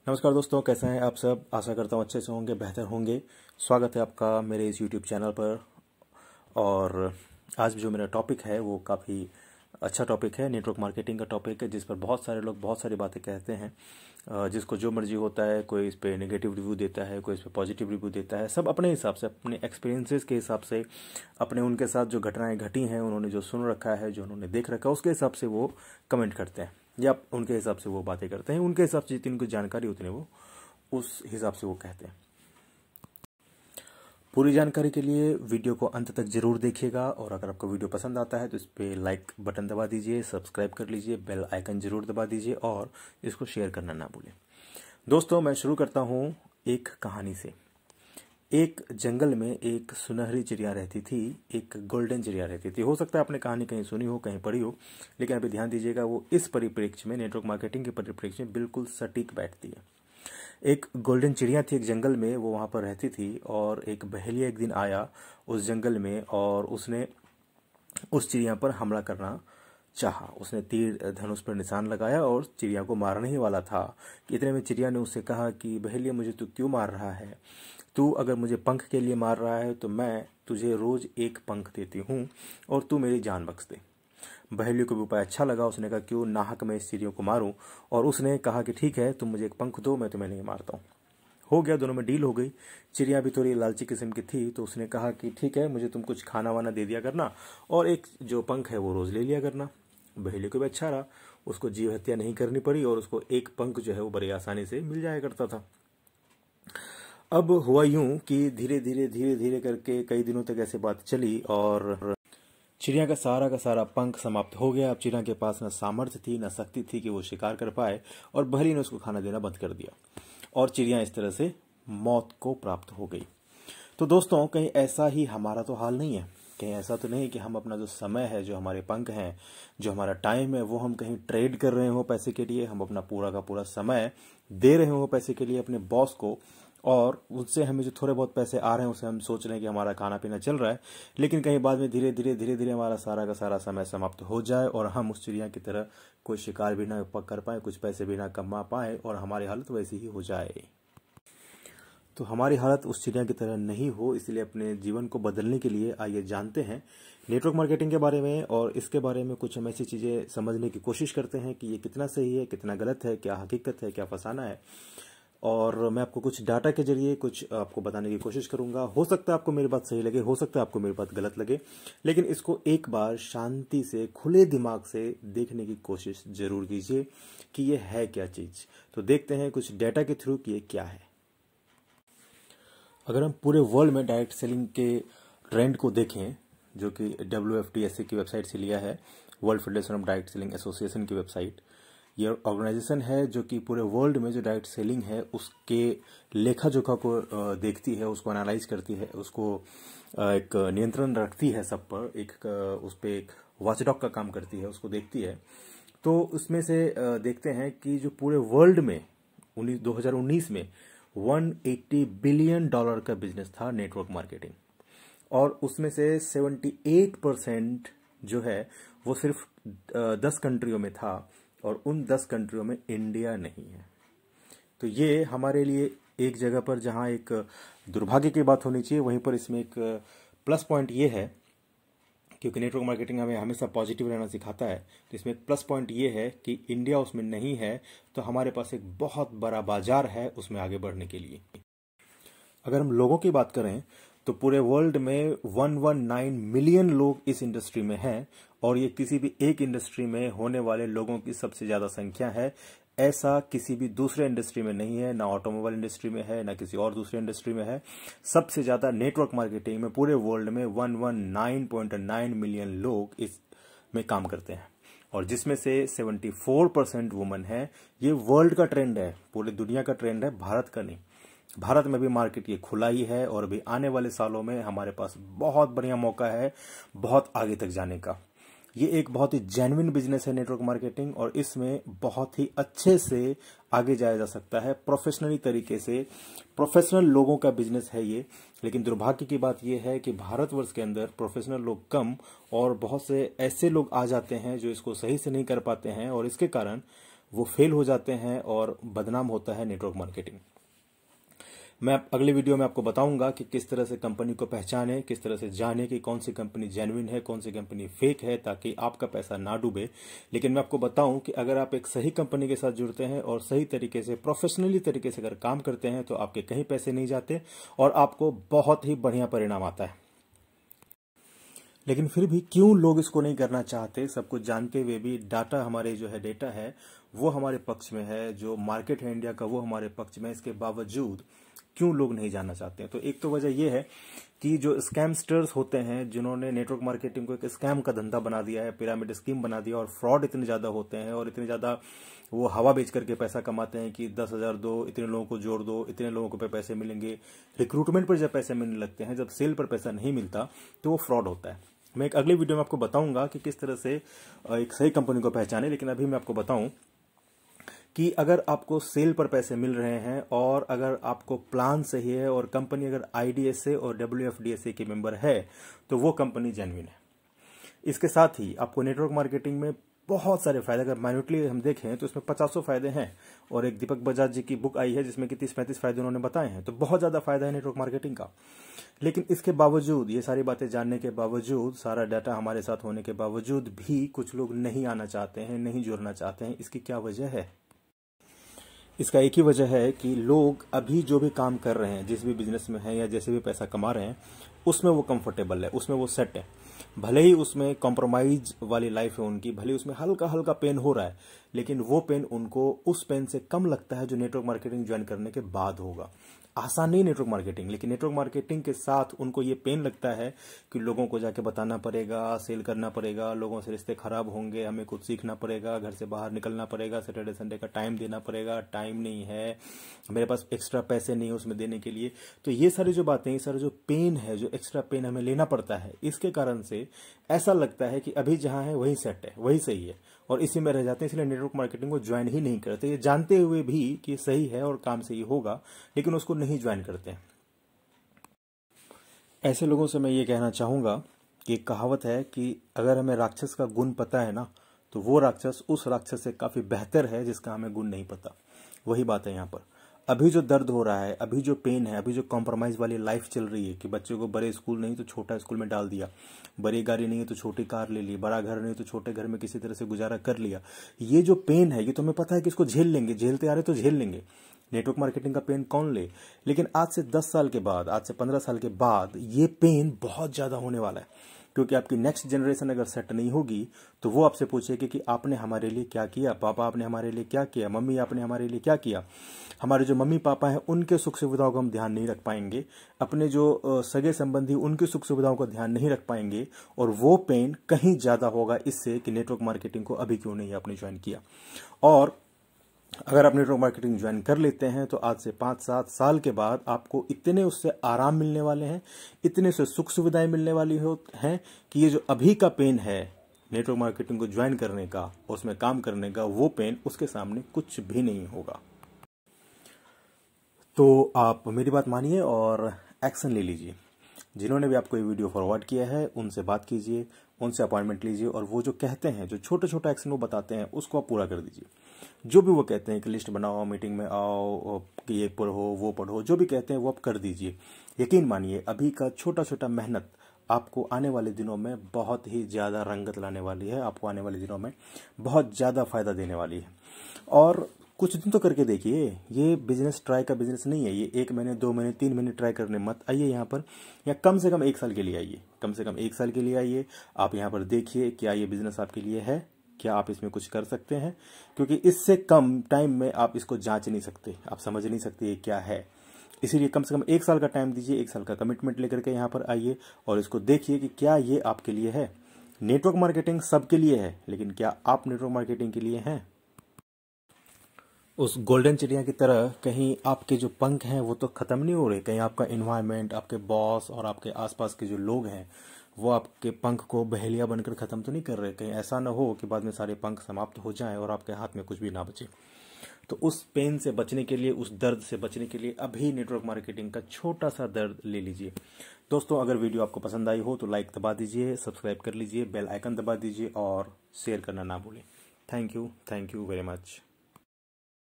नमस्कार दोस्तों, कैसे हैं आप सब। आशा करता हूँ अच्छे से होंगे, बेहतर होंगे। स्वागत है आपका मेरे इस YouTube चैनल पर। और आज जो मेरा टॉपिक है वो काफ़ी अच्छा टॉपिक है, नेटवर्क मार्केटिंग का टॉपिक है, जिस पर बहुत सारे लोग बहुत सारी बातें कहते हैं। जिसको जो मर्जी होता है, कोई इस पर नेगेटिव रिव्यू देता है, कोई इस पर पॉजिटिव रिव्यू देता है। सब अपने हिसाब से, अपने एक्सपीरियंसेस के हिसाब से, अपने उनके साथ जो घटनाएं घटी हैं, उन्होंने जो सुन रखा है, जो उन्होंने देख रखा है, उसके हिसाब से वो कमेंट करते हैं या उनके हिसाब से वो बातें करते हैं। उनके हिसाब से जितनी उनको जानकारी उतनी वो उस हिसाब से वो कहते हैं। पूरी जानकारी के लिए वीडियो को अंत तक जरूर देखिएगा। और अगर आपको वीडियो पसंद आता है तो इस पर लाइक बटन दबा दीजिए, सब्सक्राइब कर लीजिए, बेल आइकन जरूर दबा दीजिए और इसको शेयर करना ना भूलें। दोस्तों, मैं शुरू करता हूँ एक कहानी से। एक जंगल में एक सुनहरी चिड़िया रहती थी, एक गोल्डन चिड़िया रहती थी। हो सकता है आपने कहानी कहीं सुनी हो, कहीं पढ़ी हो, लेकिन अभी ध्यान दीजिएगा, वो इस परिप्रेक्ष्य में, नेटवर्क मार्केटिंग के परिप्रेक्ष्य में बिल्कुल सटीक बैठती है। एक गोल्डन चिड़िया थी एक जंगल में, वो वहाँ पर रहती थी। और एक बहेलिया एक दिन आया उस जंगल में और उसने उस चिड़िया पर हमला करना चाहा। उसने तीर धनुष पर निशान लगाया और चिड़िया को मारने ही वाला था कि इतने में चिड़िया ने उससे कहा कि बहेलिया, मुझे तू क्यों मार रहा है? तू अगर मुझे पंख के लिए मार रहा है तो मैं तुझे रोज एक पंख देती हूँ और तू मेरी जान बख्श दे। बहेलिया को भी उपाय अच्छा लगा। उसने कहा क्यों नाहक मैं इस चिड़िया को मारूं, और उसने कहा कि ठीक है, तुम मुझे एक पंख दो, मैं तुम्हें नहीं मारता हूँ। हो गया, दोनों में डील हो गई। चिड़िया भी थोड़ी लालची किस्म की थी, तो उसने कहा कि ठीक है, मुझे तुम कुछ खाना वाना दे दिया करना और एक जो पंख है वो रोज ले लिया करना। बहेलिया को भी अच्छा रहा, उसको जीव हत्या नहीं करनी पड़ी और उसको एक पंख जो है वो बड़ी आसानी से मिल जाया करता था। अब हुआ यूं कि धीरे धीरे करके कई दिनों तक ऐसे बात चली और चिड़िया का सारा पंख समाप्त हो गया। अब चिड़िया के पास न सामर्थ्य थी, न शक्ति थी कि वो शिकार कर पाए, और बहेलिया ने उसको खाना देना बंद कर दिया और चिड़िया इस तरह से मौत को प्राप्त हो गई। तो दोस्तों, कहीं ऐसा ही हमारा तो हाल नहीं है। कहीं ऐसा तो नहीं कि हम अपना जो समय है, जो हमारे पंख हैं, जो हमारा टाइम है, वो हम कहीं ट्रेड कर रहे हो पैसे के लिए। हम अपना पूरा का पूरा समय दे रहे हो पैसे के लिए अपने बॉस को, और उससे हमें जो थोड़े बहुत पैसे आ रहे हैं उसे हम सोच रहे हैं कि हमारा खाना पीना चल रहा है। लेकिन कहीं बाद में धीरे धीरे हमारा सारा का सारा समय समाप्त हो जाए और हम उस चिड़िया की तरह कोई शिकार भी ना कर पाए, कुछ पैसे भी ना कमा पाए और हमारी हालत वैसी ही हो जाए। तो हमारी हालत उस चिड़िया की तरह नहीं हो, इसलिए अपने जीवन को बदलने के लिए आइए जानते हैं नेटवर्क मार्केटिंग के बारे में। और इसके बारे में कुछ हम ऐसी चीज़ें समझने की कोशिश करते हैं कि ये कितना सही है, कितना गलत है, क्या हकीकत है, क्या फसाना है। और मैं आपको कुछ डाटा के जरिए कुछ आपको बताने की कोशिश करूंगा। हो सकता है आपको मेरी बात सही लगे, हो सकता है आपको मेरी बात गलत लगे, लेकिन इसको एक बार शांति से, खुले दिमाग से देखने की कोशिश जरूर कीजिए कि ये है क्या चीज़। तो देखते हैं कुछ डाटा के थ्रू कि ये क्या है। अगर हम पूरे वर्ल्ड में डायरेक्ट सेलिंग के ट्रेंड को देखें, जो कि WFDSA की वेबसाइट से लिया है, world federation of direct selling association की वेबसाइट। ये ऑर्गेनाइजेशन है जो कि पूरे वर्ल्ड में जो डायरेक्ट सेलिंग है उसके लेखा जोखा को देखती है, उसको एनालाइज करती है, उसको एक नियंत्रण रखती है सब पर, एक उस पर एक वॉचडॉग का काम करती है, उसको देखती है। तो उसमें से देखते हैं कि जो पूरे वर्ल्ड में 2019 में $180 बिलियन का बिजनेस था नेटवर्क मार्केटिंग, और उसमें से 78% जो है वो सिर्फ 10 कंट्रियों में था, और उन 10 कंट्रियों में इंडिया नहीं है। तो ये हमारे लिए एक जगह पर जहां एक दुर्भाग्य की बात होनी चाहिए, वहीं पर इसमें एक प्लस पॉइंट ये है, क्योंकि नेटवर्क मार्केटिंग हमें हमेशा पॉजिटिव रहना सिखाता है। तो इसमें एक प्लस पॉइंट ये है कि इंडिया उसमें नहीं है, तो हमारे पास एक बहुत बड़ा बाजार है उसमें आगे बढ़ने के लिए। अगर हम लोगों की बात करें तो पूरे वर्ल्ड में 119 मिलियन लोग इस इंडस्ट्री में हैं, और ये किसी भी एक इंडस्ट्री में होने वाले लोगों की सबसे ज्यादा संख्या है। ऐसा किसी भी दूसरे इंडस्ट्री में नहीं है, ना ऑटोमोबाइल इंडस्ट्री में है, ना किसी और दूसरे इंडस्ट्री में है। सबसे ज्यादा नेटवर्क मार्केटिंग में पूरे वर्ल्ड में 119.9 मिलियन लोग इस में काम करते हैं, और जिसमें से 74% वुमेन है। ये वर्ल्ड का ट्रेंड है, पूरी दुनिया का ट्रेंड है, भारत का नहीं। भारत में भी मार्केट ये खुला ही है, और अभी आने वाले सालों में हमारे पास बहुत बढ़िया मौका है बहुत आगे तक जाने का। ये एक बहुत ही जेन्युइन बिजनेस है नेटवर्क मार्केटिंग, और इसमें बहुत ही अच्छे से आगे जाया जा सकता है, प्रोफेशनली तरीके से। प्रोफेशनल लोगों का बिजनेस है ये। लेकिन दुर्भाग्य की बात यह है कि भारतवर्ष के अंदर प्रोफेशनल लोग कम, और बहुत से ऐसे लोग आ जाते हैं जो इसको सही से नहीं कर पाते हैं, और इसके कारण वो फेल हो जाते हैं और बदनाम होता है नेटवर्क मार्केटिंग। मैं अगले वीडियो में आपको बताऊंगा कि किस तरह से कंपनी को पहचाने, किस तरह से जाने कि कौन सी कंपनी जेन्युइन है, कौन सी कंपनी फेक है, ताकि आपका पैसा ना डूबे। लेकिन मैं आपको बताऊं कि अगर आप एक सही कंपनी के साथ जुड़ते हैं और सही तरीके से, प्रोफेशनली तरीके से अगर काम करते हैं तो आपके कहीं पैसे नहीं जाते और आपको बहुत ही बढ़िया परिणाम आता है। लेकिन फिर भी क्यों लोग इसको नहीं करना चाहते? सब कुछ जानते हुए भी डाटा हमारे जो है, डेटा है वो हमारे पक्ष में है, जो मार्केट है इंडिया का वो हमारे पक्ष में है, इसके बावजूद क्यों लोग नहीं जानना चाहते हैं? तो एक तो वजह यह है कि जो स्कैमस्टर्स होते हैं, जिन्होंने नेटवर्क मार्केटिंग को एक स्कैम का धंधा बना दिया है, पिरामिड स्कीम बना दिया, और फ्रॉड इतने ज्यादा होते हैं और इतने ज्यादा वो हवा बेच करके पैसा कमाते हैं कि 10,000 दो, इतने लोगों को जोड़ दो, इतने लोगों को पे पैसे मिलेंगे। रिक्रूटमेंट पर जब पैसे मिलने लगते हैं, जब सेल पर पैसा नहीं मिलता, तो वो फ्रॉड होता है। मैं एक अगली वीडियो में आपको बताऊंगा कि किस तरह से एक सही कंपनी को पहचाने। लेकिन अभी मैं आपको बताऊं कि अगर आपको सेल पर पैसे मिल रहे हैं और अगर आपको प्लान सही है और कंपनी अगर IDSA और WFDSA की मेंबर है, तो वो कंपनी जेन्युइन है। इसके साथ ही आपको नेटवर्क मार्केटिंग में बहुत सारे फायदे, अगर माइन्यूटली हम देखें तो इसमें 50 फायदे हैं। और एक दीपक बजाज जी की बुक आई है जिसमें कि 30-35 फायदे उन्होंने बताए हैं। तो बहुत ज्यादा फायदा है नेटवर्क मार्केटिंग का। लेकिन इसके बावजूद, ये सारी बातें जानने के बावजूद, सारा डाटा हमारे साथ होने के बावजूद भी कुछ लोग नहीं आना चाहते हैं, नहीं जुड़ना चाहते हैं। इसकी क्या वजह है? इसका एक ही वजह है कि लोग अभी जो भी काम कर रहे हैं, जिस भी बिजनेस में है या जैसे भी पैसा कमा रहे हैं, उसमें वो कंफर्टेबल है, उसमें वो सेट है। भले ही उसमें कॉम्प्रोमाइज वाली लाइफ है उनकी, भले ही उसमें हल्का हल्का पेन हो रहा है, लेकिन वो पेन उनको उस पेन से कम लगता है जो नेटवर्क मार्केटिंग ज्वाइन करने के बाद होगा। आसान नहीं नेटवर्क मार्केटिंग, लेकिन नेटवर्क मार्केटिंग के साथ उनको ये पेन लगता है कि लोगों को जाके बताना पड़ेगा, सेल करना पड़ेगा, लोगों से रिश्ते खराब होंगे, हमें कुछ सीखना पड़ेगा, घर से बाहर निकलना पड़ेगा, सैटरडे संडे का टाइम देना पड़ेगा, टाइम नहीं है, मेरे पास एक्स्ट्रा पैसे नहीं है उसमें देने के लिए। तो ये सारी जो बातें, ये सारा जो पेन है, जो एक्स्ट्रा पेन हमें लेना पड़ता है, इसके कारण से ऐसा लगता है कि अभी जहां है वही सेट है, वही सही है, और इसी में रह जाते हैं। इसलिए नेटवर्क मार्केटिंग को ज्वाइन ही नहीं करते, ये जानते हुए भी कि सही है और काम सही होगा, लेकिन उसको नहीं ज्वाइन करते हैं। ऐसे लोगों से मैं ये कहना चाहूंगा कि एक कहावत है कि अगर हमें राक्षस का गुण पता है ना, तो वो राक्षस उस राक्षस से काफी बेहतर है जिसका हमें गुण नहीं पता। वही बात है यहाँ पर। अभी जो दर्द हो रहा है, अभी जो पेन है, अभी जो कॉम्प्रोमाइज वाली लाइफ चल रही है कि बच्चे को बड़े स्कूल नहीं तो छोटा स्कूल में डाल दिया, बड़ी गाड़ी नहीं है तो छोटी कार ले ली, बड़ा घर नहीं तो छोटे घर में किसी तरह से गुजारा कर लिया, ये जो पेन है ये तो हमें पता है कि इसको झेल लेंगे, झेलते आ रहे तो झेल लेंगे। नेटवर्क मार्केटिंग का पेन कौन ले? लेकिन आज से 10 साल के बाद, आज से 15 साल के बाद ये पेन बहुत ज्यादा होने वाला है। क्योंकि आपकी नेक्स्ट जनरेशन अगर सेट नहीं होगी तो वो आपसे पूछेगी कि आपने हमारे लिए क्या किया, पापा आपने हमारे लिए क्या किया, मम्मी आपने हमारे लिए क्या किया। हमारे जो मम्मी पापा हैं उनके सुख सुविधाओं को हम ध्यान नहीं रख पाएंगे, अपने जो सगे संबंधी उनकी सुख सुविधाओं को ध्यान नहीं रख पाएंगे, और वो पेन कहीं ज्यादा होगा इससे कि नेटवर्क मार्केटिंग को अभी क्यों नहीं आपने ज्वाइन किया। और अगर आप नेटवर्क मार्केटिंग ज्वाइन कर लेते हैं तो आज से 5-7 साल के बाद आपको इतने उससे आराम मिलने वाले हैं, इतने उससे सुख सुविधाएं मिलने वाली हैं कि ये जो अभी का पेन है नेटवर्क मार्केटिंग को ज्वाइन करने का, उसमें काम करने का, वो पेन उसके सामने कुछ भी नहीं होगा। तो आप मेरी बात मानिए और एक्शन ले लीजिए। जिन्होंने भी आपको ये वीडियो फॉरवर्ड किया है उनसे बात कीजिए, उनसे अपॉइंटमेंट लीजिए, और वो जो कहते हैं, जो छोटे छोटे एक्शन वो बताते हैं, उसको आप पूरा कर दीजिए। जो भी वो कहते हैं कि लिस्ट बनाओ, मीटिंग में आओ, कि ये पढ़ो वो पढ़ो, जो भी कहते हैं वो आप कर दीजिए। यकीन मानिए अभी का छोटा छोटा मेहनत आपको आने वाले दिनों में बहुत ही ज़्यादा रंगत लाने वाली है, आपको आने वाले दिनों में बहुत ज़्यादा फायदा देने वाली है। और कुछ दिन तो करके देखिए, ये बिजनेस ट्राई का बिजनेस नहीं है। ये 1 महीने 2 महीने 3 महीने ट्राई करने मत आइए यहाँ पर, या कम से कम 1 साल के लिए आइए, कम से कम 1 साल के लिए आइए। आप यहाँ पर देखिए क्या ये बिजनेस आपके लिए है, क्या आप इसमें कुछ कर सकते हैं, क्योंकि इससे कम टाइम में आप इसको जांच नहीं सकते, आप समझ नहीं सकते ये क्या है। इसीलिए कम से कम 1 साल का टाइम दीजिए, 1 साल का कमिटमेंट लेकर के यहाँ पर आइए और इसको देखिए कि क्या ये आपके लिए है। नेटवर्क मार्केटिंग सबके लिए है, लेकिन क्या आप नेटवर्क मार्केटिंग के लिए हैं? उस गोल्डन चिड़िया की तरह कहीं आपके जो पंख हैं वो तो खत्म नहीं हो रहे, कहीं आपका इन्वायरमेंट, आपके बॉस और आपके आसपास के जो लोग हैं वो आपके पंख को बहेलिया बनकर खत्म तो नहीं कर रहे। कहीं ऐसा ना हो कि बाद में सारे पंख समाप्त हो जाएं और आपके हाथ में कुछ भी ना बचे। तो उस पेन से बचने के लिए, उस दर्द से बचने के लिए अभी नेटवर्क मार्केटिंग का छोटा सा दर्द ले लीजिए। दोस्तों, अगर वीडियो आपको पसंद आई हो तो लाइक दबा दीजिए, सब्सक्राइब कर लीजिए, बेल आइकन दबा दीजिए और शेयर करना ना भूलें। Thank you very much.